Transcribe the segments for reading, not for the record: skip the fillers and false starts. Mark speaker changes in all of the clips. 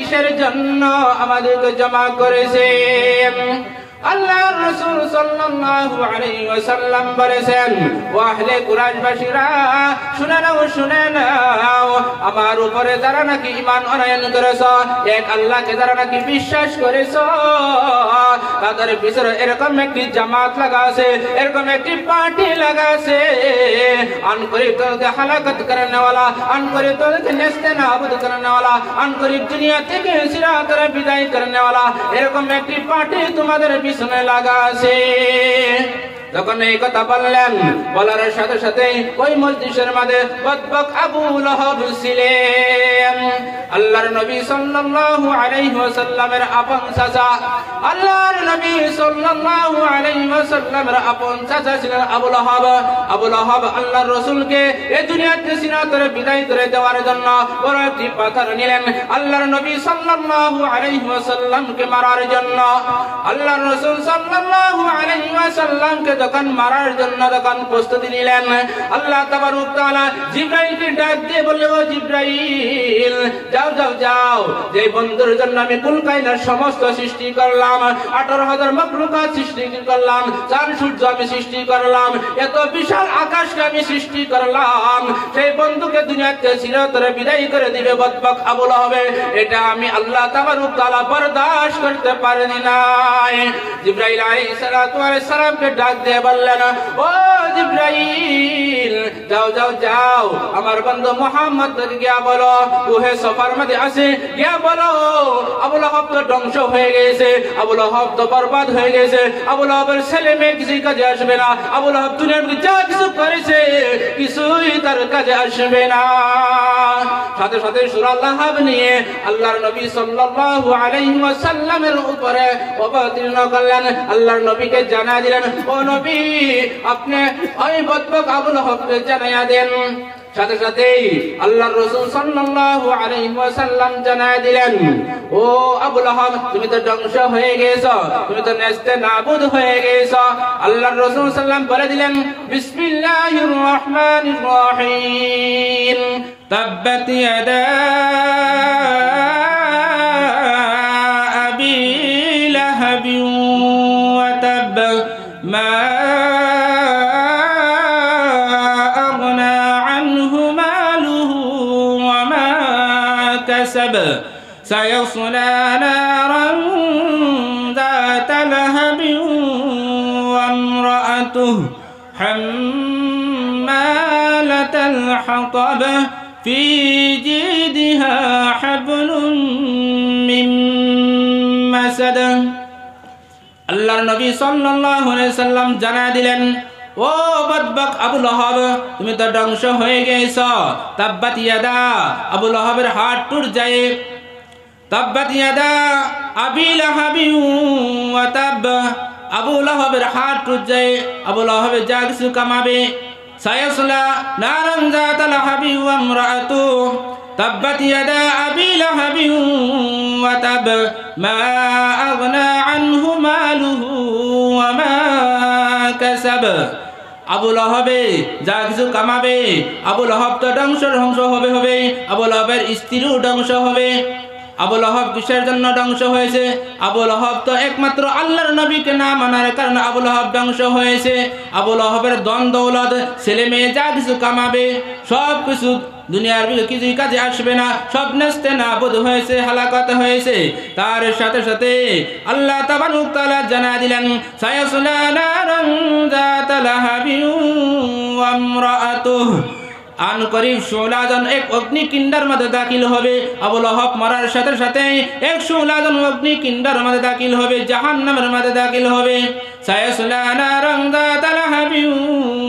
Speaker 1: কিসের জন্য আমাদেরকে জমা করেছেন আল্লাহর রাসূল সাল্লাল্লাহু আলাইহি ওয়াসাল্লাম বলেছেন ও আহলে কুরাইশবাসীরা শুনে নাও আমার উপরে যারা নাকি ঈমান আনয়ন করেছো এক আল্লাহকে যারা নাকি বিশ্বাস করেছো তাদের পিছনে এরকম একটি জামাত লাগা আছে এরকম একটি পার্টি লাগা আছে আনকরিব তোকে হালাকত করনে वाला আনকরিব তোকে নেস্তে নাবুদ করনে वाला আনকরিব দুনিয়া থেকে চিরতরে বিদায় করনে वाला এরকম একটি পার্টি তোমাদের পিছনে লাগা আছে তখন এই কথা বললেন বলার সাথে সাথে ওই মজলিসের মধ্যে বদবক আবু লাহাব ছিলেন আল্লাহর নবী সাল্লাল্লাহু আলাইহি ওয়াসাল্লামের আপন চাচা আল্লাহর নবী সাল্লাল্লাহু আলাইহি ওয়াসাল্লামের আপন চাচা ছিলেন আবু লাহাব আল্লাহর রাসূলকে এই দুনিয়া থেকে চিরতরে বিদায় করে দেওয়ার জন্য বড় একটি পাথর নিলেন আল্লাহর নবী সাল্লাল্লাহু আলাইহি ওয়াসাল্লামকে মারার জন্য আল্লাহর রাসূল সাল্লাল্লাহু আলাইহি ওয়াসাল্লামকে যখন মারার জন্য যখন প্রস্তুতি নিলেন আল্লাহ তাবারক তাআলা জিবরাইলকে ডাক দিয়ে বললেন ও জিবরাইল যাও যে বন্ধুর জন্য আমি কুল কায়নাত সমস্ত সৃষ্টি করলাম 18000 মাখলুকাত সৃষ্টি করলাম চাঁদ সূর্য আমি সৃষ্টি করলাম এত বিশাল আকাশকে আমি সৃষ্টি করলাম সেই বন্ধুকে দুনিয়াতে চিরতরে বিদায় করে দিবে বদবক আবু লাহাব এটা আমি আল্লাহ তাবারক তাআলা বরদাশত করতে পারিনি না জিবরাইল আলাইহিস সালাতু ওয়াস সালামকে ডাক দিয়ে বললেন ও জিবরাইল যাও আমার বন্ধু মুহাম্মদকে গিয়া বলো ওহে সফার মধ্যে আছে গিয়া বলো আবু লাহাব তো ধ্বংস হয়ে গেছে আবু লাহাব তো বরবাদ হয়ে গেছে আবু লাহাবের ছেলে মেয়ে কিছু কাজে আসবে না আবু লাহাব দুনিয়ার মধ্যে যা কিছু করেছে কিছুই তার কাজে আসবে না সাথে সাথে সূরা লাহাব নিয়ে আল্লাহর নবী সাল্লাল্লাহু আলাইহি ওয়াসাল্লামের উপরে অবতীর্ণ করলেন আল্লাহর নবীকে জানা দিলেন ও নবী আপনি ওই বদবক আবু লাহাবকে জানায়া দেন সাথে সাথে আল্লাহর রাসূল সাল্লাল্লাহু আলাইহি ওয়াসাল্লাম জানায়া দিলেন ও আবু লাহাব তুমি তো ধ্বংস হয়ে গেছো তুমি তো নেস্তে নাবুদ হয়ে গেছো আল্লাহর রাসূল সাল্লাম বলে দিলেন বিসমিল্লাহির রহমানির রহিম তাব্বাত ইয়াদা আবি লাহাব ওয়া তাব মা سيصلى نارا ذات لهب وامرأته حمالة الحطب في جيدها حبل من مسد আল্লাহর নবী সাল্লাল্লাহু আলাইহি সাল্লাম জানা দিলেন ও বদবক আবু লাহাব তুমি তো ধ্বংস হয়ে গেছো তাব্বাত ইয়াদা আবু লাহাবের হাত টুট যায় তাব্বাত ইয়াদা আবি লাহাব ওয়া তাব আবু লাহাবের হাত টুট যায় আবু লাহাব যা কিছু কামাবে সায়াসলা নারান যাত লাহাব ওয়া ইমরাতু তাব্বাত ইয়াদা আবি লাহাব ওয়া তাব মা আগনা আনহু মালুহু ওয়া মা কাসাব আবু লাহাবে যা কিছু কামাবে আবু লাহাব তো ধ্বংস হবে আবু লাহাবের স্ত্রীও ধ্বংস হবে আবু লাহাব কিসের জন্য ধ্বংস হয়েছে আবু লাহাব তো একমাত্র আল্লাহর নবীকে না মানার কারণে আবু লাহাব ধ্বংস হয়েছে আবু লাহাবের ধন দৌলত ছেলে মেয়ে যা কিছু কামাবে সব কিছু দুনিয়ার কিছুই কাজে আসবে না সব নেস্তে নাবুদ হয়েছে হালাকত হয়েছে তার সাথে সাথে আল্লাহ তাবারক তাআলা জানা দিলেন সায়াসলা নারান যাত লাহাবি ওয়া ইমরাতুহু আনকরিব 16 জন এক অগ্নিকুণ্ডের মধ্যে দাখিল হবে আবু লাহাব মরার সাথে সাথে 116 জন অগ্নিকুণ্ডের মধ্যে দাখিল হবে জাহান্নামের মধ্যে দাখিল হবে সায়াসলা নারান যাত লাহাবি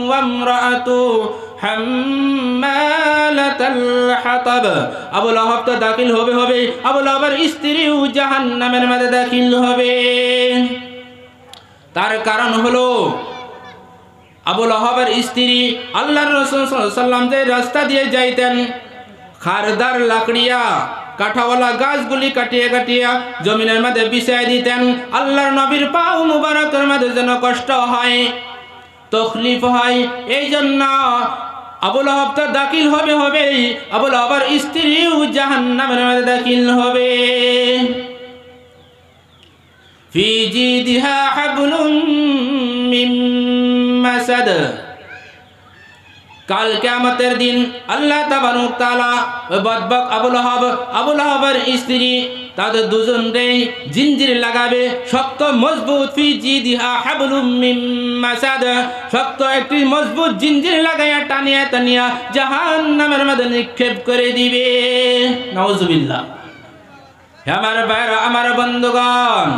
Speaker 1: ওয়া ইমরাতুহু হাম্মালাতাল হাতাব আবু লাহাব তো দাখিল হবে আবু লাহাবের স্ত্রীও জাহান্নামের মধ্যে দাখিল হবে তার কারণ হলো আবু লাহাবের স্ত্রী আল্লাহর রাসূল সাল্লাল্লাহু আলাইহি ওয়াসাল্লাম যে রাস্তা দিয়ে যাইতেন খারদার লাকড়িয়া কাঠাওয়ালা গাছগুলি কাটিয়ে জমিনের মধ্যে বিছায় দিতেন আল্লাহর নবীর পাও মুবারকের মধ্যে যেন কষ্ট হয় তকলিফ হয় এই জন্য আবু লাহাব তো দাখিল হবেই, আবু লাহাবের স্ত্রীও জাহান্নামের মধ্যে দাখিল হবে। ফি জিদিহা হাবলুম মিন মাসাদ। কাল কিয়ামতের দিন আল্লাহ তাবারক তাআলা ওই বদবক আবু লাহাবের স্ত্রী তাদের দুজনকেই জিনজির লাগাবে শক্ত মজবুত। ফি জিদিহা হাবলুম মিন মাসাদ, শক্ত একটি মজবুত জিনজির লাগাইয়া টানিয়া জাহান্নামের মধ্যে নিক্ষেপ করে দিবে। নাউজুবিল্লাহ। আমার ভাইরা, আমার বন্ধুগণ,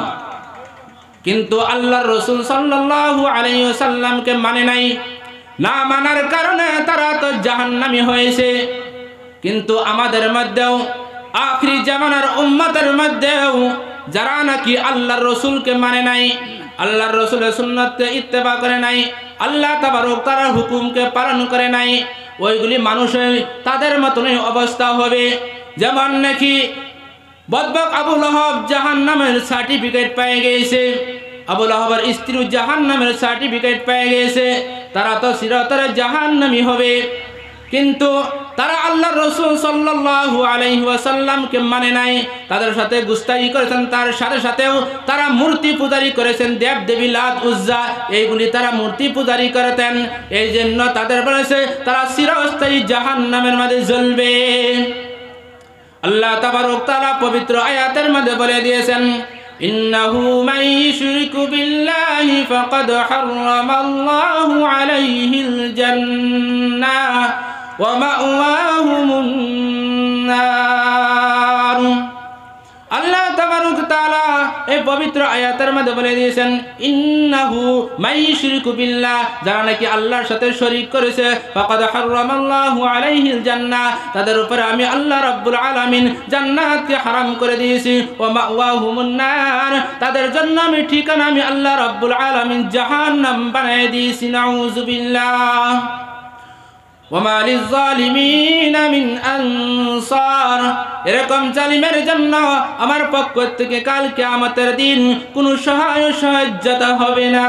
Speaker 1: কিন্তু আল্লাহর রাসূল সাল্লাল্লাহু আলাইহি ওয়াসাল্লামকে মানে নাই, না মানার কারণে তারা তো জাহান্নামী হয়েছে। কিন্তু আমাদের মধ্যেও আখিরি জামানার উম্মতের মধ্যেও যারা নাকি আল্লাহর রাসূলকে মানে নাই, আল্লাহর রাসূলের সুন্নাতকে ইত্তেবা করে নাই, আল্লাহ তাবারক তাআলার হুকুমকে পালন করে নাই, ওইগুলি মানুষের তাদের মতনই অবস্থা হবে। যেমন নাকি বদবক আবু লাহাব জাহান্নামের সার্টিফিকেট পেয়ে গেছে, আবু লাহাবের স্ত্রী জাহান্নামের সার্টিফিকেট পেয়ে গেছে, তারা তো চিরতরে জাহান্নামী হবে। কিন্তু তারা আল্লাহর রাসূল সাল্লাল্লাহু আলাইহি ওয়াসাল্লামকে মানে নাই, তাদের সাথে গুস্তাখি করেছেন, তার সাথে সাথেও তারা মূর্তি পূজারি করেছেন, দেব দেবী লাত উজ্জা এইগুলি তারা মূর্তি পূজারি করতেন। এই জন্য তাদের বলেছে তারা চিরস্থায়ী জাহান্নামের মধ্যে জ্বলবে। আল্লাহ তাবারক তাআলা পবিত্র আয়াতের মধ্যে বলে দিয়েছেন, ইন্নাহু মান ইউশরিকু বিল্লাহি ফাকাদ হারামাল্লাহু আলাইহিল জান্নাহ ওয়া মাওয়াহুমুন নার। আল্লাহ তাবারক তাআলা এই পবিত্র আয়াতের মধ্যে বলে দিয়েছেন, ইন্নাহু মান ইউশরিকু বিল্লাহ, যারা নাকি আল্লাহর সাথে শরীক করেছে, ফাকাদ হারামাল্লাহু আলাইহিল জান্নাহ, তাদের উপরে আমি আল্লাহ রাব্বুল আলামিন জান্নাতকে হারাম করে দিয়েছি, ওয়া মাওয়াহুমুন নার, তাদের জন্য আমি ঠিকানা আমি আল্লাহ রাব্বুল আলামিন জাহান্নাম বানিয়ে দিয়েছি। নাউযুবিল্লাহ। ওয়ামা লিয-যালিমিনা মিন আনসার, এরকম জালিমের জন্য আমার পক্ষ থেকে কাল কিয়ামতের দিন কোনো সাহায্যতা হবে না।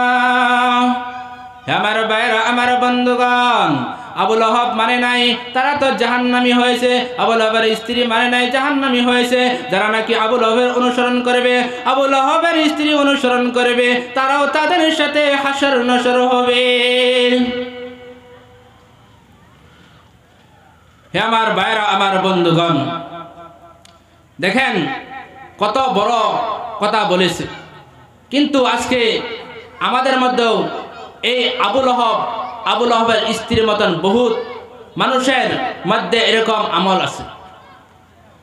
Speaker 1: আমার ভাইরা, আমার বন্ধুগণ, আবু লাহাব মানে নাই, তারা তো জাহান্নামী হয়েছে। আবু লাহাবের স্ত্রী মানে নাই, জাহান্নামী হয়েছে। যারা নাকি আবু লাহাবের অনুসরণ করবে, আবু লাহাবের স্ত্রী অনুসরণ করবে, তারাও তাদের সাথে হাসর নসর হবে। হে আমার ভাইরা, আমার বন্ধুগণ, দেখেন কত বড় কথা বলেছে। কিন্তু আজকে আমাদের মধ্যেও এই আবু লাহাবের স্ত্রীর মতন বহুত মানুষের মধ্যে এরকম আমল আছে।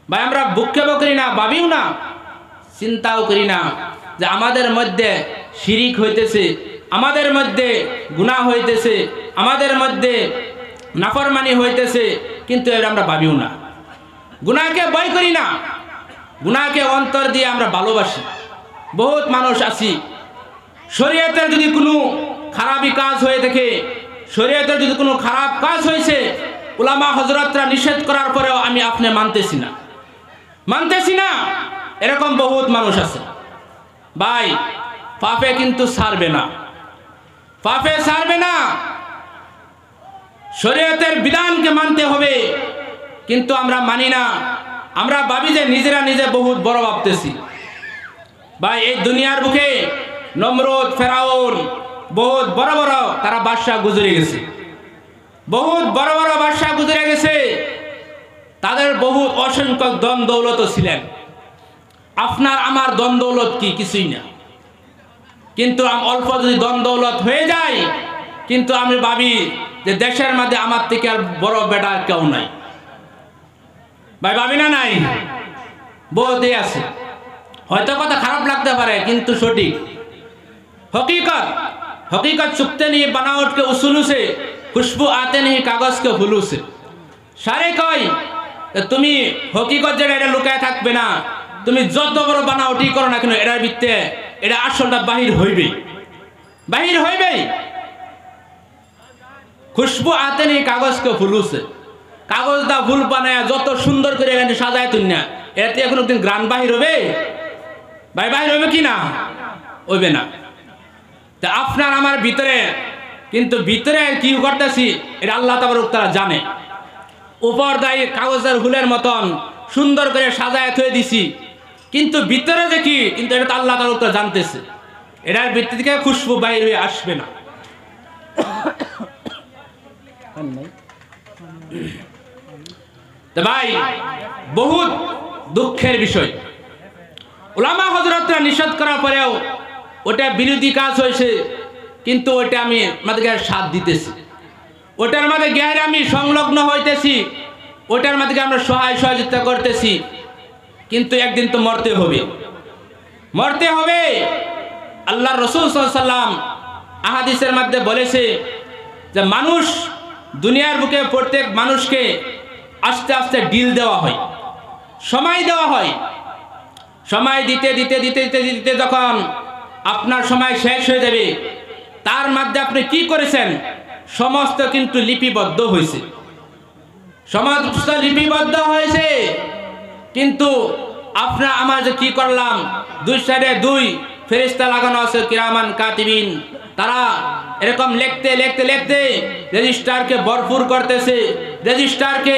Speaker 1: ভাই, আমরা বুককেও করি না, ভাবিও না, চিন্তাও করি না যে আমাদের মধ্যে শিরিক হইতেছে, আমাদের মধ্যে গুনাহ হইতেছে, আমাদের মধ্যে নাফরমানি হইতেছে, কিন্তু এর আমরা ভাবিও না। গুনাহকে ভয় করি না, গুনাহকে অন্তর দিয়ে আমরা ভালোবাসি। বহুত মানুষ আছি, শরীয়তের যদি কোনো খারাপি কাজ হয়ে থাকে, শরীয়তের যদি কোনো খারাপ কাজ হয়েছে, উলামা হযরতরা নিষেধ করার পরেও আমি আপনি মানতেছি না, এরকম বহুত মানুষ আছে। ভাই, পাপে কিন্তু ছাড়বে না, পাপে ছাড়বে না। শরীয়তের বিধানকে মানতে হবে, কিন্তু আমরা মানি না। আমরা ভাবি যে নিজেরা নিজে বহুত বড় ভাবতেছি। ভাই, এই দুনিয়ার বুকে নমরুদ, ফেরাউন, বহুত বড় বড় তারা বাদশা গুজরে গেছে, বহুত বড় বড় বাদশা গুজরে গেছে। তাদের বহুত অসংখ্য ধন দৌলত ছিলেন। আপনার আমার ধন দৌলত কি? কিছুই না। কিন্তু অল্প যদি ধন দৌলত হয়ে যায়, কিন্তু আমি ভাবি যে দেশের মধ্যে আমার থেকে আর বড় বেটা কেউ নাই। ভাই, ভাবি না? নাই, বহুতই আছে। হয়তো কথা খারাপ লাগতে পারে, কিন্তু সঠিক हकीकत चुपते नहीं, बनावट के उसूलों से खुशबू आते नहीं, कागज के हुलू से। सारे कई তুমি হকিকত যেটা এটা লুকায় থাকবে না, তুমি যত বড় বানাওটি করো না কেন, এটার ভিতরে এটা আসলটা বাহির হইবেই। খুশবু আতে নেই কাগজ কে ফুলু সে, কাগজ দা ফুল বানায় যত সুন্দর করে এখানে সাজায় তুই না, এতে কোনো দিন গ্রান বাহির হবে? ভাই, বাহির হবে কি না? হইবে না। তা আপনার আমার ভিতরে কিন্তু ভিতরে কি করতেছি এটা আল্লাহ তাবারক তাআলা জানে। উপর দায়ে কাগজের হুলের মতন সুন্দর করে সাজায় থয়ে দিছি, কিন্তু ভিতরে দেখি কিন্তু এটা তো আল্লাহ তাবারক তাআলা জানতেছে, এটার ভিতর থেকে খুশবু বাইরে হয়ে আসবে না। তো ভাই বহুত দুঃখের বিষয়, উলামা হযরতরা নিষেধ করার পরেও ওটা বিরোধী কাজ হয়েছে, কিন্তু ওটা আমি আমাদেরকে সাথ দিতেছি, ওটার মধ্যে গেরে আমি সংলগ্ন হইতেছি, ওটার মধ্যে আমরা সহযোগিতা করতেছি, কিন্তু একদিন তো মরতে হবে, মরতে হবে। আল্লাহ রাসূল সাল্লাল্লাহু আলাইহি ওয়াসাল্লাম আহাদিসের মধ্যে বলেছে যে মানুষ দুনিয়ার বুকে প্রত্যেক মানুষকে আস্তে আস্তে ডিল দেওয়া হয়, সময় দেওয়া হয়। সময় দিতে দিতে দিতে দিতে দিতে যখন আপনার সময় শেষ হয়ে যাবে, তার মধ্যে আপনি কি করেছেন সমস্ত কিন্তু লিপিবদ্ধ হয়েছে, সমস্ত লিপিবদ্ধ হয়েছে, কিন্তু আপনার আমার যে কি করলাম, দুই সাইডে দুই ফেরেশতা লাগানো আছে কিরামান কাতিবিন, তারা এরকম লিখতে লিখতে লিখতে রেজিস্টারকে ভরপুর করতেছে, রেজিস্টারকে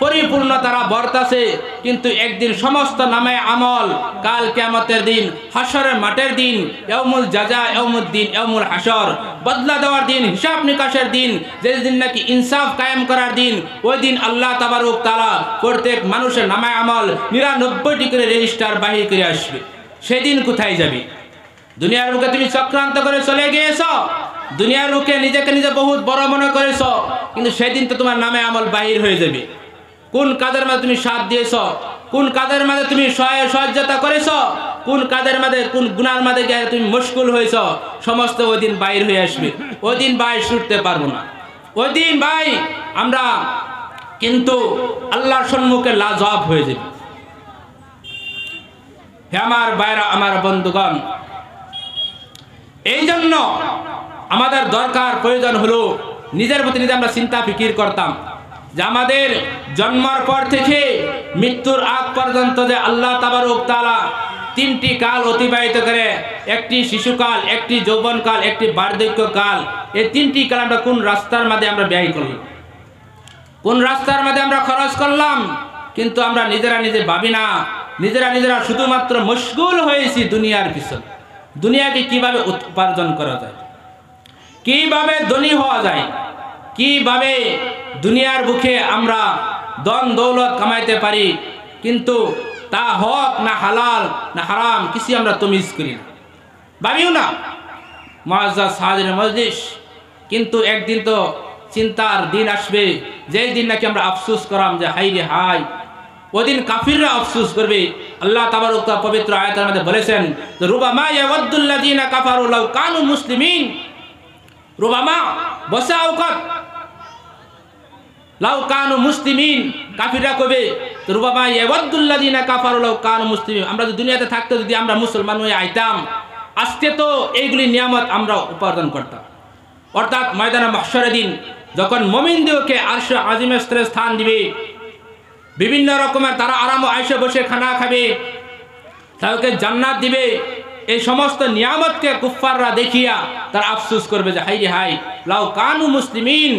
Speaker 1: পরিপূর্ণ তারা ভরতাছে। কিন্তু একদিন সমস্ত নামে আমল কাল কিয়ামতের দিন, হাসরের মাঠের দিন, ইয়াউমুল জাযা, ইয়াউমুদ্দিন, ইয়াউমুল হাসর, বদলা দেওয়ার দিন, হিসাব নিকাশের দিন, যে দিন নাকি ইনসাফ কায়েম করার দিন, ওই দিন আল্লাহ তাবারক তাআলা প্রত্যেক মানুষের নামে আমল 99টি করে রেজিস্টার বাহির করে আসবে। সেদিন কোথায় যাবে? দুনিয়ার বুকে তুমি চক্রান্ত করে চলে গিয়েছ, দুনিয়ার বুকে নিজেকে নিজে বহুত বড় মনে করেছ, কিন্তু সেদিন তো তোমার নামে আমল বাহির হয়ে যাবে। কোন কাজের মাঝে তুমি সাথ দিয়েছ, কোন কাজের মাঝে তুমি সহায়তা করেছ, কোন কাজের মাঝে কোন গুনার মাঝে গিয়ে তুমি মুশকুল হয়েছ, সমস্ত ওই দিন বাহির হয়ে আসবে। ওই দিন বাইরে ছুটতে পারবো না, ওই দিন ভাই আমরা কিন্তু আল্লাহর সম্মুখে লাজবাব হয়ে যাবে। হে আমার ভাইরা, আমার বন্ধুগণ, এই জন্য আমাদের দরকার প্রয়োজন হলো নিজের প্রতি নিজে আমরা চিন্তা ফিকির করতাম যে আমাদের জন্মের পর থেকে মৃত্যুর আগ পর্যন্ত যে আল্লাহ তাবারক তাআলা 3টি কাল অতিবাহিত করে, একটি শিশুকাল, একটি যৌবনকাল, একটি বার্ধক্যকাল, এই 3টি কাল আমরা কোন রাস্তার মধ্যে আমরা ব্যয় করলাম, কোন রাস্তার মধ্যে আমরা খরচ করলাম, কিন্তু আমরা নিজেরা নিজে ভাবি না, নিজেরা শুধুমাত্র মশগুল হয়েছি দুনিয়ার পিছনে। দুনিয়াকে কিভাবে উপার্জন করা যায়, কিভাবে ধনী হওয়া যায়, কিভাবে দুনিয়ার বুকে আমরা ধন দৌলত কামাইতে পারি, কিন্তু তা হক না হালাল না হারাম কিছু আমরা তমিজ করি না, ভাবিও না। মুআজ্জাজ হাজির মজলিস, কিন্তু একদিন তো চিন্তার দিন আসবে, যেই দিন নাকি আমরা আফসোস করাম যে হাই রে হাই, ওদিন কাফিররা আফসোস করবে। আল্লাহ তাবারক তাআলা পবিত্র আয়াতের মধ্যে বলেছেন যে রুবামা ইয়াওয়াদ্দুল্লাযিনা কাফারু লাউ কানু মুসলিমিন, রুবামা বসা আওকাত লাউ কানু মুসলিমিন, কাফিররা কবে রুবামা ইয়াওয়াদ্দুল্লাযিনা কাফারু লাউ কানু মুসলিমিন, আমরা যদি দুনিয়াতে থাকতে যদি আমরা মুসলমান হয়ে আইতাম, আজকে তো এইগুলি নিয়ামত আমরা উপার্জন করতাম। অর্থাৎ ময়দানে মাহশরের দিন যখন মুমিনদেরকে আরশে আজিমের স্থান দিবে, বিভিন্ন রকমের তারা আরাম আয়েশে বসে খানা খাবে, তাদেরকে জান্নাত দিবে, এই সমস্ত নিয়ামতকে কুফফাররা দেখিয়া তারা আফসোস করবে যে হাই রে হাই লাউ কানু মুসলিমিন,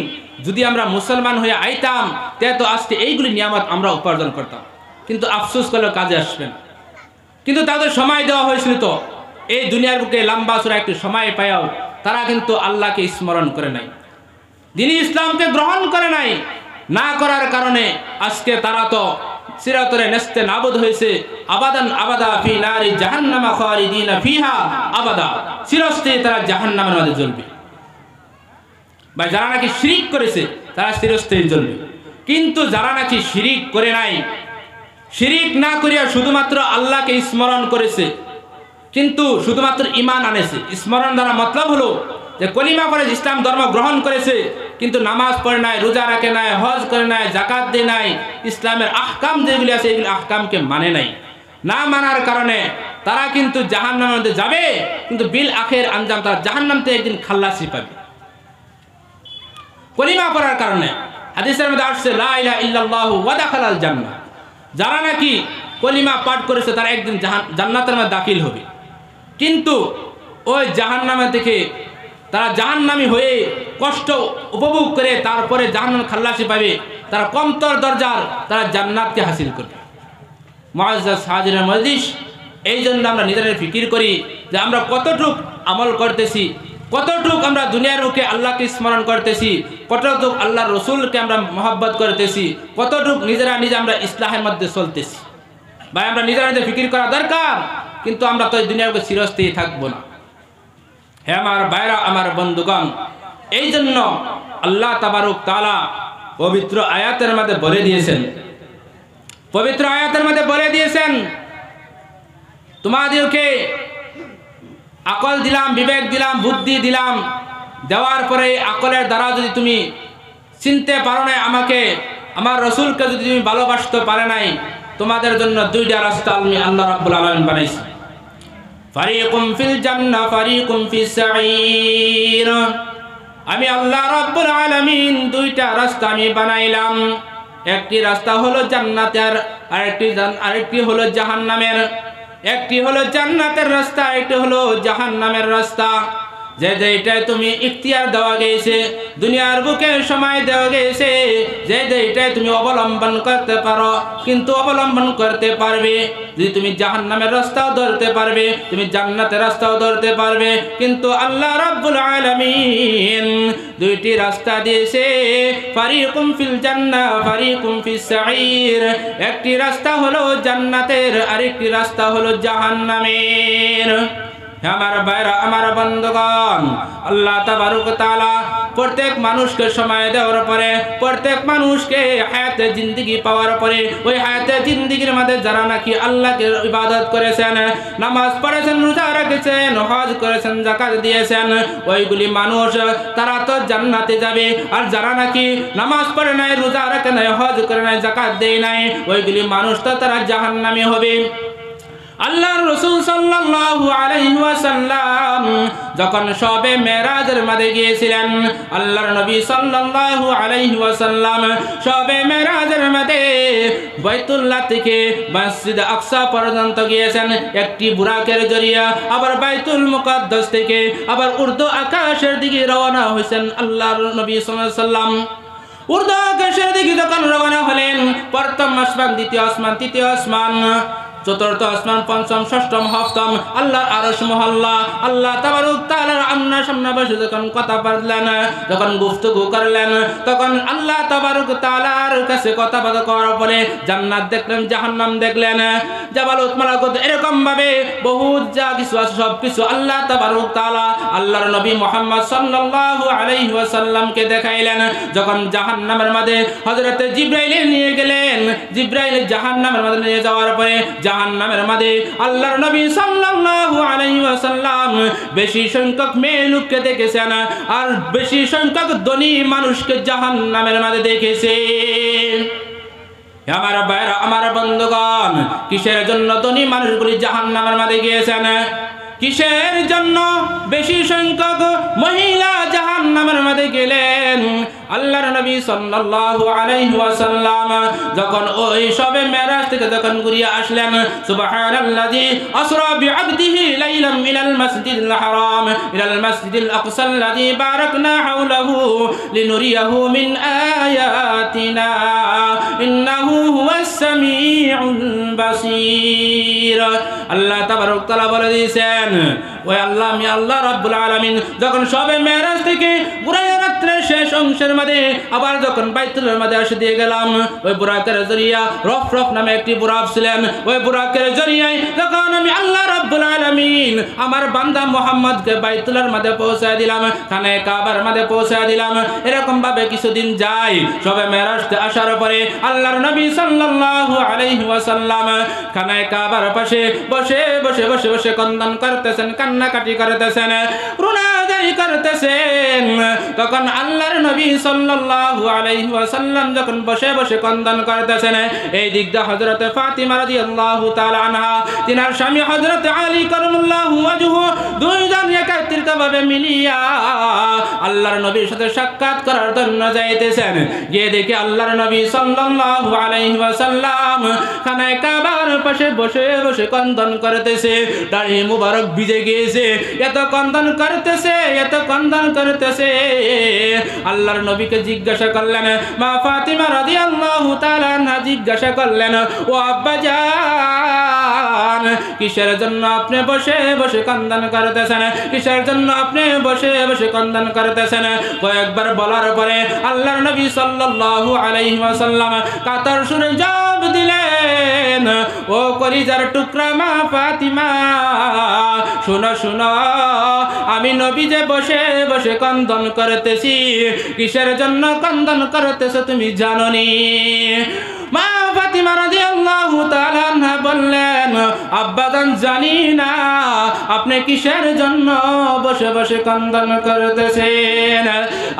Speaker 1: যদি আমরা মুসলমান হয়ে আইতাম তে তো আজকে এইগুলি নিয়ামত আমরা উপার্জন করতাম। কিন্তু আফসোস করলেও কাজে আসবে না। কিন্তু তাদের সময় দেওয়া হয়েছিল, তো এই দুনিয়ার বুকে লম্বা চূড়া একটি সময় পায়াও তারা কিন্তু আল্লাহকে স্মরণ করে নাই, দ্বীন ইসলামকে গ্রহণ করে নাই। না করার কারণে আজকে তারা তো চিরতরে নেস্তে নাবুদ হয়েছে। আবাদান আবাদা ফি নারি জাহান্নামা খালিদিনা ফিহা আবাদা, চিরস্থায়ী তারা জাহান্নামের মধ্যে জ্বলবে। বা যারা নাকি শিরিক করেছে তারা চিরস্থায়ী জ্বলবে, কিন্তু যারা নাকি শিরিক করে নাই, শিরিক না করিয়া শুধুমাত্র আল্লাহকে স্মরণ করেছে, কিন্তু শুধুমাত্র ঈমান আনেছে। স্মরণ দ্বারা মতলব হলো যে কলিমা পড়ে ইসলাম ধর্ম গ্রহণ করেছে, কিন্তু নামাজ পড়ে নাই, রোজা রাখে নাই, হজ করে নাই, জাকাত দেয় নাই, ইসলামের আহকাম যেগুলি আছে এগুলি আহকামকে মানে নাই। না মানার কারণে তারা কিন্তু জাহান্নামের মধ্যে যাবে, কিন্তু বিল আখের আঞ্জাম তারা জাহান্নাম থেকে একদিন খাল্লাসি পাবে। কলিমা পড়ার কারণে হাদিসের মধ্যে আসছে লা ইলাহা ইল্লাল্লাহু ওয়া দাখালাল জান্নাহ, যারা নাকি কলিমা পাঠ করেছে তারা একদিন জান্নাতের মধ্যে দাখিল হবে। কিন্তু ওই জাহান্নামে থেকে তারা জাহান্নামী হয়ে কষ্ট উপভোগ করে তারপরে জাহান্নাম খাল্লাসি পাবে, তারা কমতর দরজার তারা জান্নাতকে হাসিল করবে। মুআজ্জাজ হাজিরিন মজলিস, এই জন্য আমরা নিজেদের ফিকির করি যে আমরা কতটুক আমল করতেছি, কতটুক আমরা দুনিয়ার মুখে আল্লাহকে স্মরণ করতেছি, কতটুক আল্লাহর রসুলকে আমরা মহব্বত করতেছি, কতটুক নিজেরা আমরা ইসলাহের মধ্যে চলতেছি। ভাই আমরা নিজেরা ফিকির করা দরকার, কিন্তু আমরা তো এই দুনিয়ার মুখে চিরস্থায়ী থাকবো না। হে আমার ভাইরা, আমার বন্ধুগণ, এই জন্য আল্লাহ তাবারক তাআলা পবিত্র আয়াতের মধ্যে বলে দিয়েছেন, তোমাদেরকে আকল দিলাম, বিবেক দিলাম, বুদ্ধি দিলাম, দেওয়ার পরে আকলের দ্বারা যদি তুমি চিনতে পারো না আমাকে, আমার রসুলকে যদি তুমি ভালোবাসতে পারে নাই, তোমাদের জন্য দুইটা রাস্তা আমি আল্লাহ রাব্বুল আলামিন বানাইছি। ফারিকুম ফিল জান্নাহ ফারিকুম ফিস সাঈর। আমি আল্লাহ রাব্বুল আলামিন দুইটা রাস্তা আমি বানাইলাম। একটি রাস্তা হলো জান্নাতের, আরেকটি হলো জাহান্নামের। একটি হলো জান্নাতের রাস্তা, একটি হলো জাহান্নামের রাস্তা। যেটাই তুমি ইখতিয়ার দেওয়া গেছে, দুনিয়ার বুকে সময় দেওয়া গেছে, যেটাই তুমি অবলম্বন করতে পারো, কিন্তু অবলম্বন করতে পারবে যদি তুমি জাহান্নামের রাস্তাও ধরতে পারবে, তুমি জান্নাতের রাস্তাও ধরতে পারবে। কিন্তু আল্লাহ রাব্বুল আলামিন দুইটি রাস্তা দিয়েছে, ফারিকুম ফিল জান্নাহ ফারিকুম ফিস সাঈর। একটি রাস্তা হলো জান্নাতের, আরেকটি রাস্তা হলো জাহান্নামের। আমার ভাইরা, আমার বন্ধুগণ, আল্লাহ তাবারক তাআলা প্রত্যেক মানুষকে সময় দেওয়ার পরে, প্রত্যেক মানুষকে হায়াতে জিন্দেগি পাওয়ার পরে, ওই হায়াতে জিন্দেগির মধ্যে যারা নাকি আল্লাহকে ইবাদত করেছেন, নামাজ পড়েছেন, রোজা রেখেছেন, হজ করেছেন, যাকাত দিয়েছেন, ওইগুলি মানুষ তারা তো জান্নাতে যাবে। আর যারা নাকি নামাজ পড়ে নাই, রোজা রাখে নাই, হজ করে নাই, যাকাত দেয় নাই, ওইগুলি মানুষ তো তারা জাহান্নামী হবে। আল্লাহর রাসূল সাল্লাল্লাহু আলাইহি ওয়াসাল্লাম যখন শবে মেরাজের মধ্যে গিয়েছিলেন, আল্লাহর নবী সাল্লাল্লাহু আলাইহি ওয়াসাল্লাম শবে মেরাজের মধ্যে বাইতুল্লাহ থেকে মসজিদ আকসা পর্যন্ত গিয়েছেন একটি বুরাকের জরিয়া। আবার বাইতুল মুকাদ্দাস থেকে আবার উর্দু আকাশের দিকে রওনা হয়েছেন আল্লাহর নবী সাল্লাল্লাহু আলাইহি ওয়াসাল্লাম। উর্দু আকাশের দিকে যখন রওনা হলেন, প্রথম আসমান, দ্বিতীয় আসমান, তৃতীয় আসমান, চতুর্থ আসমান, পঞ্চম, ষষ্ঠম, সপ্তম, আল্লাহর আরশ মহল্লা, আল্লাহ তাবারক তাআলার আমনা সামনে বসে যখন কথা বললেন, যখন গুফতগু করলেন, তখন আল্লাহ তাবারক তাআলার কাছে কথা বলা করার পরে জান্নাত দেখলেন, জাহান্নাম দেখলেন, জাবালুত মালাকুত, এরকম ভাবে বহুত যা কিছু আছে সব কিছু আল্লাহ তাবারক তাআলা আল্লাহর নবী মুহাম্মদ সাল্লাল্লাহু আলাইহি ওয়াসাল্লামকে দেখাইলেন। যখন জাহান্নামের মধ্যে হযরতে জিবরাইল নিয়ে গেলেন, জিবরাইল জাহান্নামের মধ্যে নিয়ে যাওয়ার পরে জাহান্নামের মধ্যে আল্লাহর নবী সাল্লাল্লাহু আলাইহি ওয়াসাল্লাম বেশি সংখ্যক মেয়ে লোককে দেখেছেন, আর বেশি সংখ্যক ধনী মানুষকে জাহান্নামের মধ্যে দেখেছেন। আমার ভাইরা, আমার বন্ধুগণ, কিসের জন্য ধনী মানুষগুলি জাহান্নামের মধ্যে গিয়েছেন? কিসের জন্য বেশি সংখ্যক মহিলা জাহান্নামের মধ্যে গেলেন? আল্লাহর নবী সাল্লাল্লাহু আলাইহি ওয়াসাল্লাম যখন ওই শবে মেরাজ থেকে যখন ঘুরে আসলেন, সুবহানাল্লাযী আসরা বিআবদিহি লাইলাম মিনাল মাসজিদিল হারাম ইলাল মাসজিদিল আকসাল্লাযী বারাকনা হাওলাহু লিনুরিয়াহু মিন আয়াতিনা ইন্নাহু হুয়াস সামিউল বাসীর। আল্লাহ তাবারক তাআলা বলে দিয়েছেন, ওই আল্লাহ, আমি আল্লাহ রাব্বুল আলামিন যখন শবে মেরাজ থেকে ঘুরে রাত্রের শেষ অংশের মধ্যে আবার যখন বাইতুলের মধ্যে এসে দিয়ে গেলাম, ওই বুরাকের জরিয়া রফরফ নামে একটি বুরাক ছিলেন, ওই বুরাকের জরিয়ায় যখন আমি আল্লাহ রাব্বুল আলামিন আমার বান্দা মুহাম্মদকে বাইতুলের মধ্যে পৌঁছায় দিলাম, খানে কাবার মধ্যে পৌঁছায় দিলাম। এরকম ভাবে কিছুদিন যায়। শবে মেরাজ আসার পরে আল্লাহর নবী সাল্লাল্লাহু আলাইহি ওয়াসাল্লাম খানে কাবার পাশে বসে বসে বসে বসে কন্দন করতেছেন, কান্নাকাটি করতেছেন, রুনাজারি করতেছেন। তখন আল্লাহর নবী সাল্লাল্লাহু আলাইহি ওয়াসাল্লাম যখন বসে বসে কন্দন করতেছেন, এই দিক দিয়ে হযরত ফাতিমা রাদিয়াল্লাহু তাআলা আনহা, তিনার স্বামী হযরত আলী কারামাল্লাহু ওয়াজহু, দুইজন একত্রিতভাবে মিলিয়া আল্লাহর নবীর সাথে সাক্ষাৎ করার জন্য যাইতেছেন। গিয়ে দেখে আল্লাহর নবী সাল্লাল্লাহু আলাইহি ওয়াসাল্লাম খানায় কাবার পাশে বসে বসে কন্দন করতেছে, দাড়ি মুবারক ভিজে গিয়েছে, এত কন্দন করতেছে এত ক্রন্দন করতেছে। আল্লাহর নবীকে জিজ্ঞাসা করলেন, মা ফাতিমা রাদিয়াল্লাহু তাআলা আনহা জিজ্ঞাসা করলেন, ও আব্বাজান, কিসের জন্য আপনি বসে বসে ক্রন্দন করতেছেন? কিসের জন্য আপনি বসে বসে ক্রন্দন করতেছেন? কয়েকবার বলার পরে আল্লাহর নবী সাল্লাল্লাহু আলাইহি ওয়াসাল্লাম কাতর সুরে জবাব দিলেন, ও কলিজার টুকরা মা ফাতিমা, শোনো শোনো, আমি নবী যে বসে বসে ক্রন্দন করতেছি, কিসের জন্য ক্রন্দন করতেছ তুমি জানোনি? মা ফাতিমা রাদিয়াল্লাহু তাআলা আনহা বললেন, আব্বাজান জানি না আপনি কিসের জন্য বসে বসে ক্রন্দন করতেছেন।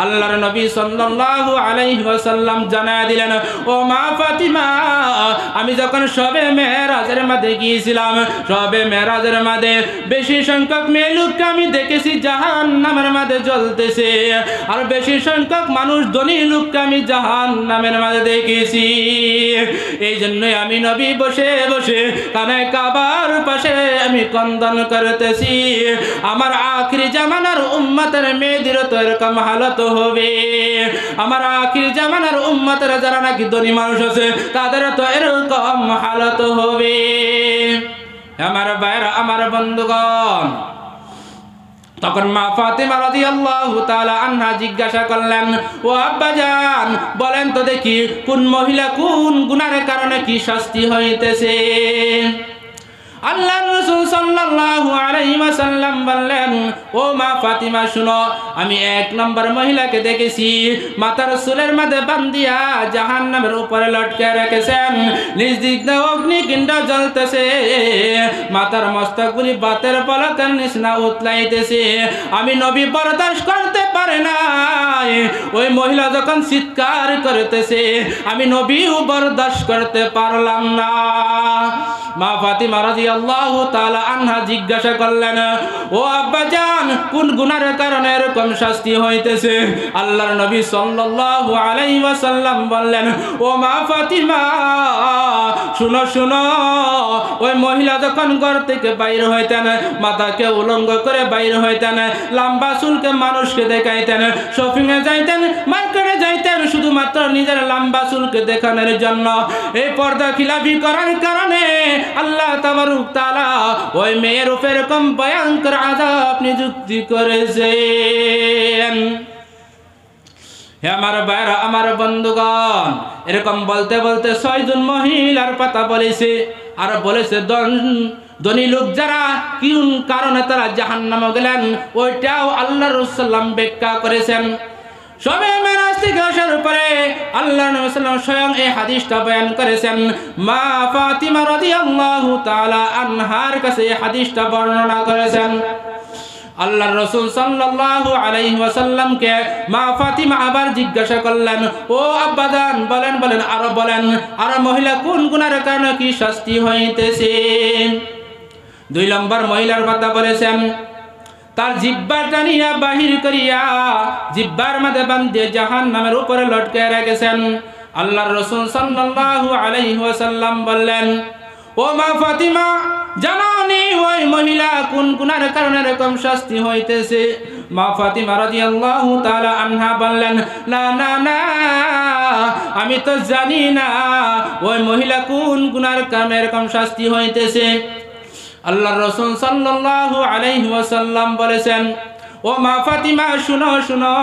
Speaker 1: আল্লাহর নবী সাল্লাল্লাহু আলাইহি ওয়াসাল্লাম জানায় দিলেন, ও মা ফাতিমা, আমি যখন শবে মেরাজের মাঝে গিয়েছিলাম, শবে মেরাজের মাঝে বেশি সংখ্যক মেয়ে লোককে আমি দেখেছি জাহান্নামের মাঝে জ্বলতেছে, আর বেশি সংখ্যক মানুষ ধনী লোককে আমি জাহান্নামের মাঝে দেখেছি। এই জন্যই আমি নবী বসে বসে কানে কাবার পাশে আমি ক্রন্দন করতেছি। আমার আখিরি জামানার উম্মতের মেয়েদের তো এরকম হালত হবে, আমার আখিরি জামানার উম্মতের যারা নাকি ধনী মানুষ আছে তাদের তো এরকম হালত হবে। আমার ভাইরা, আমার বন্ধুগণ, তখন মা ফাতিমা রাদিয়াল্লাহু তাআলা আনহা জিজ্ঞাসা করলেন, ও আব্বাজান, বলেন তো দেখি কোন মহিলা কোন গুনার কারণে কি শাস্তি হইতেছে? আল্লাহর রাসূল সাল্লাল্লাহু আলাইহি ওয়াসাল্লাম বললেন, ও মা ফাতিমা শুনো, আমি এক নম্বর মহিলাকে দেখেছি মাথার চুলের মধ্যে বান্ধিয়া জাহান্নামের উপরে লটকে রেখেছেন, নিজ দিক দিয়ে অগ্নিকুণ্ড জ্বলতেছে, মাথার মস্তকগুলি বাতের পলকের নিচনা উতলাইতেছে। আমি নবী বরদাস্ত করতে পারে নাই, ওই মহিলা যখন চিৎকার করতেছে আমি নবীও বরদাস্ত করতে পারলাম না। মা ফাতিমা রাদিয়াল্লাহু তাআলা আনহা জিজ্ঞাসা করলেন, ও আব্বাজান, কোন গুনার কারণে এরকম শাস্তি হইতেছে? আল্লাহর নবী সাল্লাল্লাহু আলাইহি ওয়াসাল্লাম বললেন, ও মা ফাতিমা, শুনো শুনো, ওই মহিলা যখন ঘর থেকে বাইরে হইতেন, মাথাকে উলঙ্গ করে বাইরে হইতেন, লম্বা চুলকে মানুষকে দেখাইতেন, শপিং এ যাইতেন, মার্কেটে যাইতেন, শুধুমাত্র নিজের লম্বা চুলকে দেখানোর জন্য। এই পর্দা খিলাফি করার কারণে আল্লাহ তাবারক তাআলা ওই মেয়ের উপর এরকম ভয়ঙ্কর আযাব নিযুক্তি করেছেন। হে আমার ভাইরা, আমার বন্ধুগণ, এরকম বলতে বলতে 6 জন মহিলার কথা বলেছে, আর বলেছে ধনী লোক যারা কোন কারণে তারা জাহান্নামে গেলেন, ওইটাও আল্লাহর রাসূল ব্যাখ্যা করেছেন। শবে মেরাজ থেকে আসার পরে আল্লাহর নবী সাল্লাল্লাহু আলাইহি ওয়াসাল্লাম স্বয়ং এই হাদিসটা বয়ান করেছেন। মা ফাতিমা রাদিয়াল্লাহু তাআলা আনহার কাছে এই হাদিসটা বর্ণনা করেছেন। আল্লাহর রাসূল সাল্লাল্লাহু আলাইহি ওয়াসাল্লামকে মা ফাতিমা আবার জিজ্ঞাসা করলেন, ও আব্বাজান, বলেন বলেন, আরো বলেন, আর মহিলা কোন গুনার কারণে কি শাস্তি হইতেছে? 2 নম্বর মহিলার কথা বলেছেন, তার জিহ্বাটা নিয়ে বাহির করিয়া জিহ্বার মধ্যে বাঁধিয়ে জাহান্নামের উপরে লটকে রেখেছেন। আল্লাহর রাসূল সাল্লাল্লাহু আলাইহি ওয়াসাল্লাম বললেন, ও মা ফাতিমা, জানানি ওই মহিলা কোন গুনার কারণে এরকম শাস্তি হইতেছে? মা ফাতিমা রাদিয়াল্লাহু তাআলা আনহা বললেন, না না না, আমি তো জানি না ওই মহিলা কোন গুনার কারণে এরকম শাস্তি হইতেছে। আল্লাহর রাসূল সাল্লাল্লাহু আলাইহি ওয়াসাল্লাম বলেছেন, ও মা ফাতিমা, শুনো শুনো,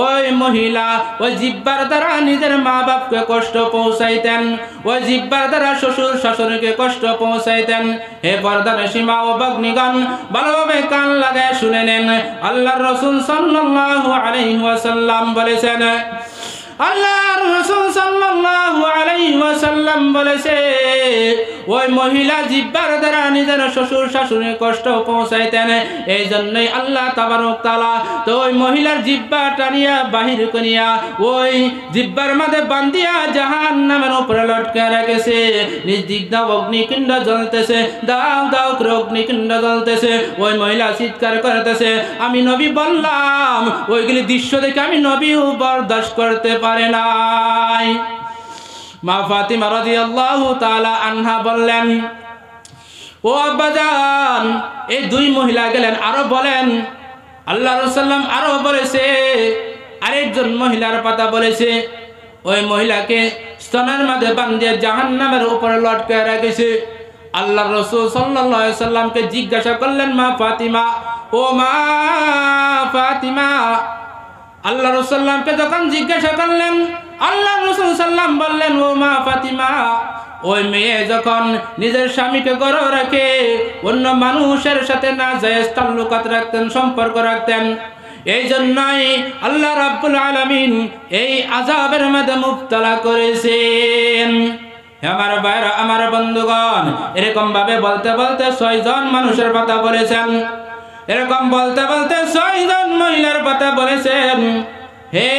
Speaker 1: ওই মহিলা ওই জিহ্বার দ্বারা নিজের মা বাপকে কষ্ট পৌঁছাইতেন, ওই জিহ্বার দ্বারা শ্বশুর শাশুড়িকে কষ্ট পৌঁছাইতেন। হে পর্দানশী মা ও ভগ্নীগণ, ভালোভাবে কান লাগায় শুনে নেন। আল্লাহর রাসূল সাল্লাল্লাহু আলাইহি ওয়াসাল্লাম বলেছেন, আল্লাহর রাসূল সাল্লাল্লাহু আলাইহি ওয়াসাল্লাম বলেছে, ওই মহিলা জিহ্বার দ্বারা নিজের শ্বশুর শাশুড়ির কষ্ট পৌঁছাইতেন। এই জন্যই আল্লাহ তাবারক তাআলা তো ওই মহিলার জিহ্বা টানিয়া বাহির করিয়া ওই জিহ্বার মধ্যে বান্ধিয়া জাহান্নামের উপরে লটকে রেখেছে। নিজ দিক দাও অগ্নিকুণ্ড জ্বলতেছে, দাও দাও করে অগ্নিকুণ্ড জ্বলতেছে। ওই মহিলা চিৎকার করতেছে। আমি নবী বললাম, ওইগুলি দৃশ্য দেখে আমি নবীও বরদাস্ত করতে পারে নাই। মা ফাতিমা রাদিয়াল্লাহু তাআলা আনহা বললেন, ও আব্বাজান, এই 2 মহিলা গেলেন, আরো বলেন আল্লাহ রাসূল আরো বলেছে, আরেকজন মহিলার কথা বলেছে, ওই মহিলাকে স্তনের মাঝে বাঁধিয়ে জাহান্নামের উপরে লটকে রেখেছে। আল্লাহ রাসূল সাল্লাল্লাহু আলাইহি সাল্লামকে জিজ্ঞাসা করলেন, মা ফাতিমা, ও মা ফাতিমা। আল্লাহ রাসূল সাল্লামকে যখন জিজ্ঞাসা করলেন, আল্লাহ রাসূল সাল্লাম বললেন, ও মা ফাতিমা, ওই মেয়ে যখন নিজের স্বামীকে গর্ভ রাখে অন্য মানুষের সাথে নাজায়েজ তাল্লুকাত রাখতেন, সম্পর্ক রাখতেন, এই জন্যই আল্লাহ রাব্বুল আলামিন এই আযাবের মধ্যে মুবতালা করেছেন। আমার ভাইরা, আমার বন্ধুগণ, এরকম ভাবে বলতে বলতে 6 জন মানুষের কথা বলেছেন, এরকম বলতে বলতে 6 জন মহিলার কথা বলেছেন। হে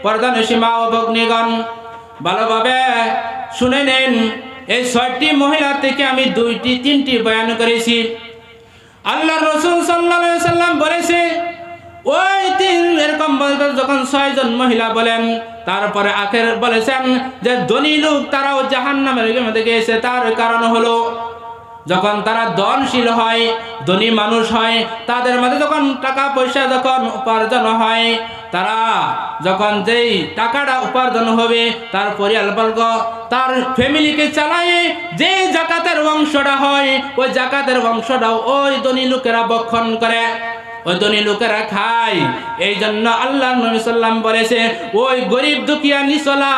Speaker 1: পর্দানশী মা ও ভগ্নীগণ, ভালোভাবে শুনে নেন। এই 6টি মহিলা থেকে আমি 2টি 3টি বয়ান করেছি। আল্লাহ রাসূল সাল্লাল্লাহু আলাইহি সাল্লাম বলেছে, ওই 3 এরকম বলতে যখন 6 জন মহিলা বলেন, তারপরে আখের বলেছেন যে ধনী লোক তারাও জাহান্নামের মধ্যে গিয়েছে। তার কারণ হলো যখন তারা ধনশীল হয়, ধনী মানুষ হয়, তাদের মধ্যে যখন টাকা পয়সা যখন উপার্জন হয়, তারা যখন যেই টাকাটা উপার্জন হবে তার পরিবারবর্গ, তার ফ্যামিলিকে চালায়, যে জাকাতের অংশটা হয় ওই জাকাতের অংশটাও ওই ধনী লোকেরা ভক্ষণ করে, ওই ধনী লোকেরা খায়। এই জন্য আল্লাহ নবী সাল্লাম বলেছে, ওই গরিব দুঃখিয়া নিছলা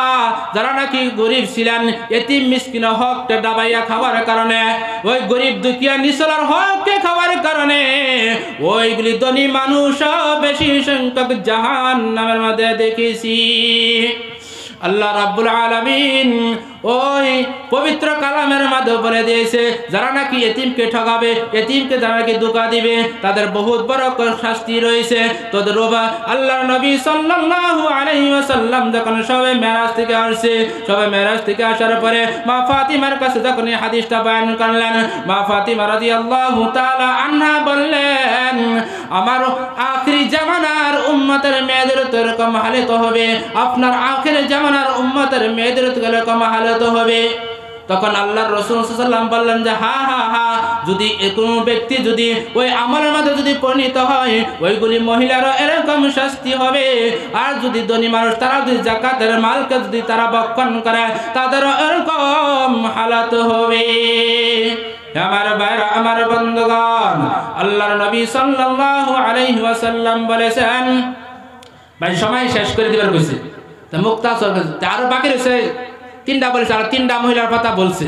Speaker 1: যারা নাকি গরিব ছিলেন, এতিম মিসকিন হককে দাবাইয়া খাওয়ার কারণে, ওই গরিব দুঃখিয়া নিছলার হককে খাওয়ার কারণে ওইগুলি ধনী মানুষ বেশি সংখ্যক জাহান্নামের মধ্যে দেখেছি। আল্লাহ রাব্বুল আলামিন ওই পবিত্র কালামের মাধ্যমে বলে দিয়েছে, যারা নাকি এতিমকে ঠকাবে, এতিমকে যারা নাকি ধোঁকা দিবে, তাদের বহুত বড় শাস্তি রয়েছে। তোদের আল্লাহর নবী সাল্লাল্লাহু আলাইহি ওয়াসাল্লাম যখন সবে মেরাজ থেকে আসছে, সবে মেরাজ থেকে আসার পরে মা ফাতিমার কাছে যখন এই হাদিসটা বয়ান করলেন, মা ফাতিমা রাদিয়াল্লাহু তাআলা আনহা বললেন, আমার আখিরি জামানার উম্মতের মেয়েদের তো এরকম হালত হবে, আপনার আখিরি জামানার উম্মতের মেয়েদের তো এরকম হালত হবে। তখন আল্লাহর রাসূল সাল্লাল্লাহু আলাইহি ওয়াসাল্লাম বললেন যে হা যদি কোনো ব্যক্তি যদি ওই আমলের মধ্যে যদি পরিণত হয়, ওইগুলি মহিলারও এরকম শাস্তি হবে। আর যদি ধনী মানুষ তারা যদি যাকাতের মালকে যদি তারা ভক্ষণ করে, তাদেরও এরকম হালাত হবে। আমার ভাইরা, আমার বন্ধুগণ, আল্লাহর নবী সাল্লাল্লাহু আলাইহি ওয়াসাল্লাম বলেছেন, ভাই সময় শেষ করে দিবার কইছে, তা মুক্তাসর আরো বাকি রয়েছে 3টা বলেছে, আর 3টা মহিলার কথা বলছে,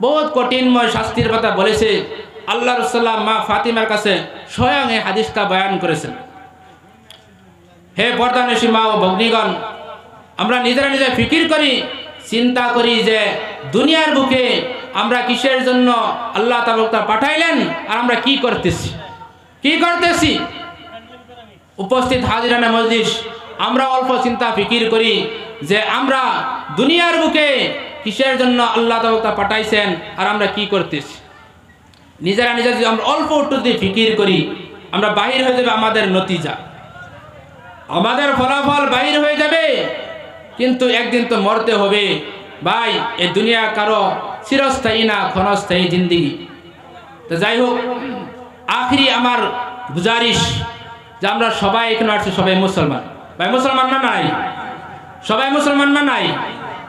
Speaker 1: বহুত কঠিনময় শাস্তির কথা বলেছে। আল্লাহ রাসূল মা ফাতিমার কাছে স্বয়ং এই হাদিসটা বয়ান করেছেন। হে পর্দানশী মা ও ভগ্নীগণ, আমরা নিজেরা নিজে ফিকির করি, চিন্তা করি যে দুনিয়ার বুকে আমরা কিসের জন্য আল্লাহ তাআলা পাঠাইলেন, আর আমরা কি করতেছি। উপস্থিত হাজিরানে মজলিস, আমরা অল্প চিন্তা ফিকির করি যে আমরা দুনিয়ার বুকে কিসের জন্য আল্লাহ তাআলা পাঠাইছেন, আর আমরা কি করতেছি। নিজেরা নিজে যদি আমরা অল্প একটু যদি ফিকির করি, আমরা বাহির হয়ে যাবে আমাদের নতিজা, আমাদের ফলাফল বাহির হয়ে যাবে। কিন্তু একদিন তো মরতে হবে ভাই, এই দুনিয়া কারো চিরস্থায়ী না, ক্ষণস্থায়ী জিন্দেগি। তো যাই হোক, আখরি আমার গুজারিশ যে আমরা সবাই এখানে আসছি, সবাই মুসলমান। ভাই মুসলমান না নাই? সবাই মুসলমান না নাই?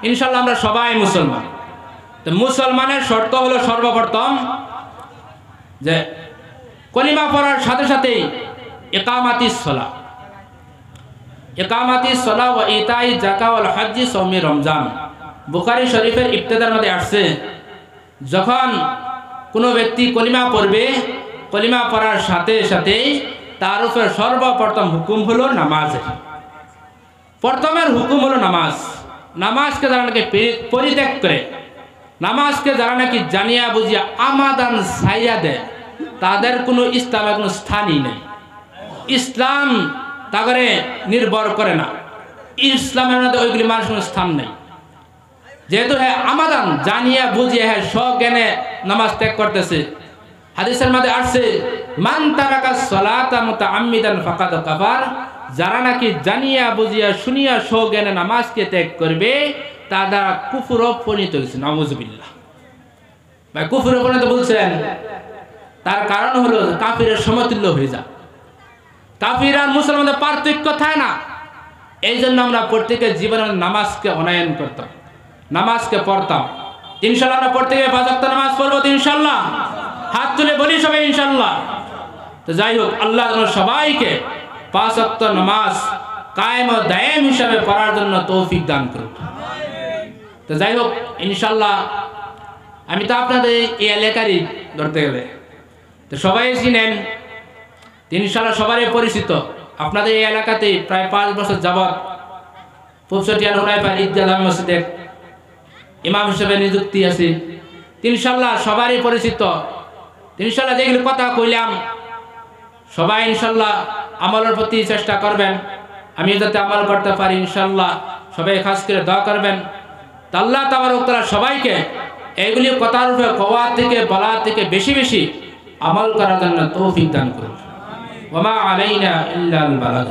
Speaker 1: ইনশাল্লাহ আমরা সবাই মুসলমান। তো মুসলমানের শর্ত হলো সর্বপ্রথম যে কলিমা পড়ার সাথে সাথেই ইকামাতিস সালাহ, ইকামাতিস সালাহ ওয়া ইতাই যাকাত ওয়াল হজ্জ সওমি রমজান। বুখারী শরীফের ইবতিদার মধ্যে আসছে, যখন কোনো ব্যক্তি কলিমা পড়বে, কলিমা পড়ার সাথে সাথেই তার উপর সর্বপ্রথম হুকুম হলো নামাজের। প্রথমের হুকুম হলো নামাজ। নামাজকে যারা নাকি পরিত্যাগ করে, নামাজকে যারা নাকি জানিয়া বুঝিয়া আমাদান ছাইয়া দেয়, তাদের কোনো ইসলামের কোনো স্থানই নেই। ইসলাম তাগরে নির্ভর করে না, ইসলামের মধ্যে ওইগুলি মানুষের কোনো স্থান নেই। যেহেতু হ্যাঁ আমাদান জানিয়া বুঝিয়া হ্যাঁ সজ্ঞানে নামাজ ত্যাগ করতেছে। হাদিসের মধ্যে আসছে, মান তারাকা সালাতা মুতাআম্মিদান ফাকাদ কাফার, যারা নাকি জানিয়া বুঝিয়া শুনিয়া সজ্ঞানে নামাজকে ত্যাগ করবে, তারা কুফরে পরিণত হয়েছে। নাউযুবিল্লাহ। ভাই কুফরে পরিণত বলছেন, তার কারণ হলো কাফিরের সমতুল্য হয়ে যায়। কাফির আর মুসলমানদের পার্থক্য থাকে না। এই জন্য আমরা প্রত্যেকের জীবনে নামাজকে অনায়ন করতাম, নামাজকে পড়তাম। ইনশাল্লাহ আমরা প্রত্যেকে 5 ওয়াক্ত নামাজ পড়বো তো ইনশাল্লাহ। হাত তুলে বলি সবাই ইনশাল্লাহ। তো যাই হোক, আল্লাহ সবাইকে 5 ওয়াক্ত নামাজ কায়েম ও দায়েম হিসাবে পড়ার জন্য তৌফিক দান করুন। তো যাই হোক ইনশাল্লাহ, আমি তো আপনাদের এই এলাকারই ধরতে গেলে তো সবাই চিনেন, ইনশাল্লাহ সবারই পরিচিত। আপনাদের এই এলাকাতে প্রায় 5 বছর যাবৎ পূবচটিয়া নুরাইপাড় ঈদগাহ জামে মসজিদে ইমাম হিসেবে নিযুক্তি আছে। ইনশাল্লাহ সবারই পরিচিত। ইনশাল্লাহ যেগুলো কথা কইলাম সবাই ইনশাল্লাহ আমলের প্রতি চেষ্টা করবেন, আমি যাতে আমল করতে পারি ইনশাল্লাহ। সবাই খাস করে দোয়া করবেন। আল্লাহ তাবারক ওয়া তাআলা সবাইকে এইগুলি কথার উপরে কওয়া থেকে বলা থেকে বেশি বেশি আমল করার জন্য তৌফিক দান করুন। ওয়া মা আলাইনা ইল্লাল বালাগ।